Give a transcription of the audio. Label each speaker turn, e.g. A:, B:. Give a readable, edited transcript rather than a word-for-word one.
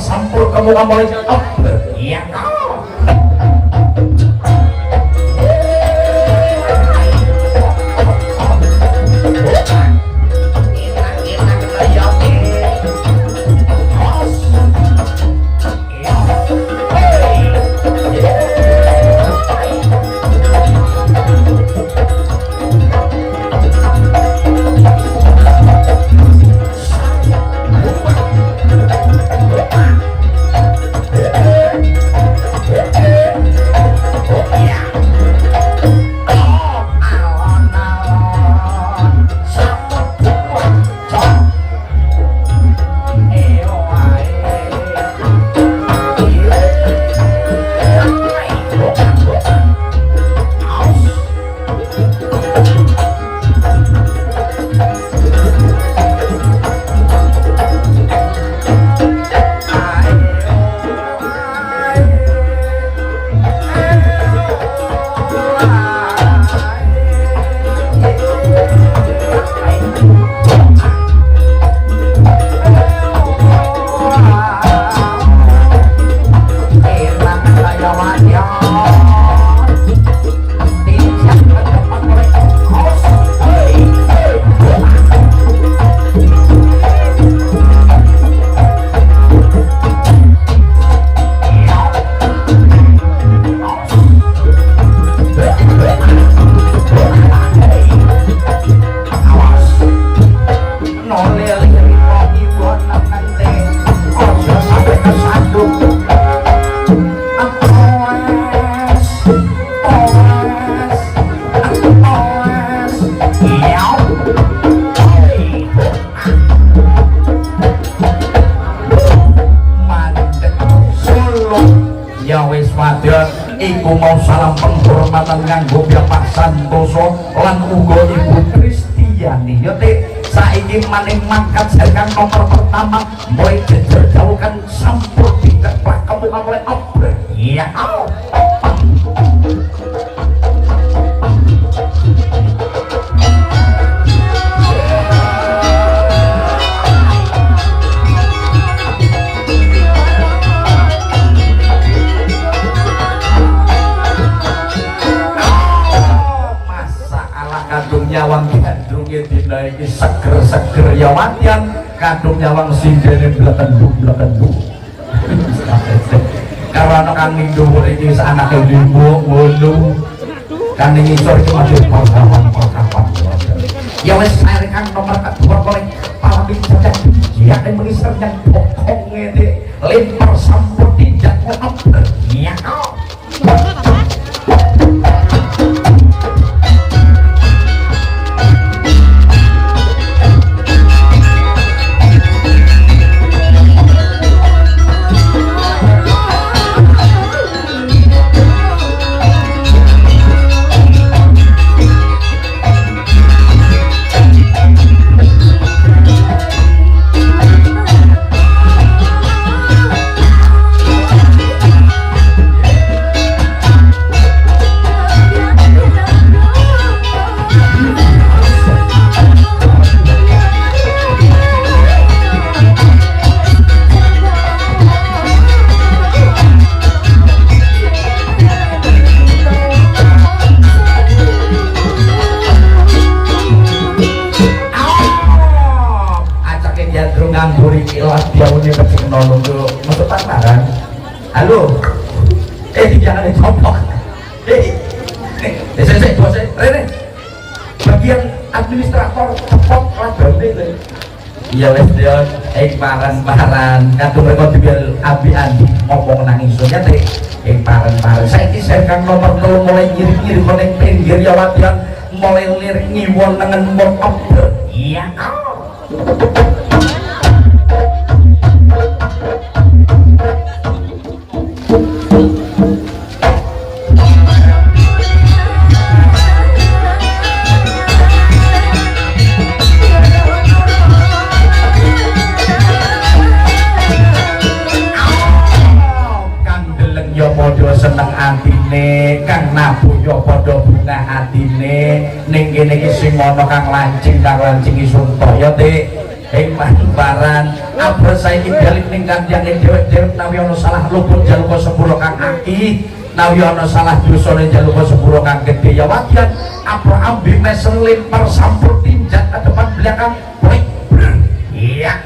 A: sampul kamu mulai iya kau iku mau salam penghormatan nganggo Bapak Santoso lan uga Ibu Kristiani ya Tik saiki maning mangkat serkan nomor pertama mulai jejer jauhkan sampur tidak kamu mulai obrol iya kadung nyawang gandrungnya dina iki seger-seger ya wadian kadung nyawang sindene bleken-bluk karena kang ning dhuwur iki anake limo ngono kan ning isor iki masih kawan ya wis sarekan nomor kedua oleh para pimpinan ya ing mengisor yang pokok ngene lempar sampur tidak apa iya halo jangan dicoplok Rene bagian administrator cepot ladone iya wes dia paran-paran kadung mereka dibiar abian ngomong nangis soalnya teh paran-paran saya ini serkan nomor telu mulai ngirik-ngirik koneng pinggir ya latihan mulai lirik ngiwon dengan mokap iya seneng atine kang nabu yo padha bunga atine ning kene iki sing ana kang lancing Suntaya Dik ing paran apa saiki balik ning kanjenge dhewek-dhewek nawi ana salah luput jaluka sepuro kang aki nawi ana salah dosane jaluka sepuro kang gedhe ya wadyan apa ambi meselin persampur tinjak ke depan belakang iya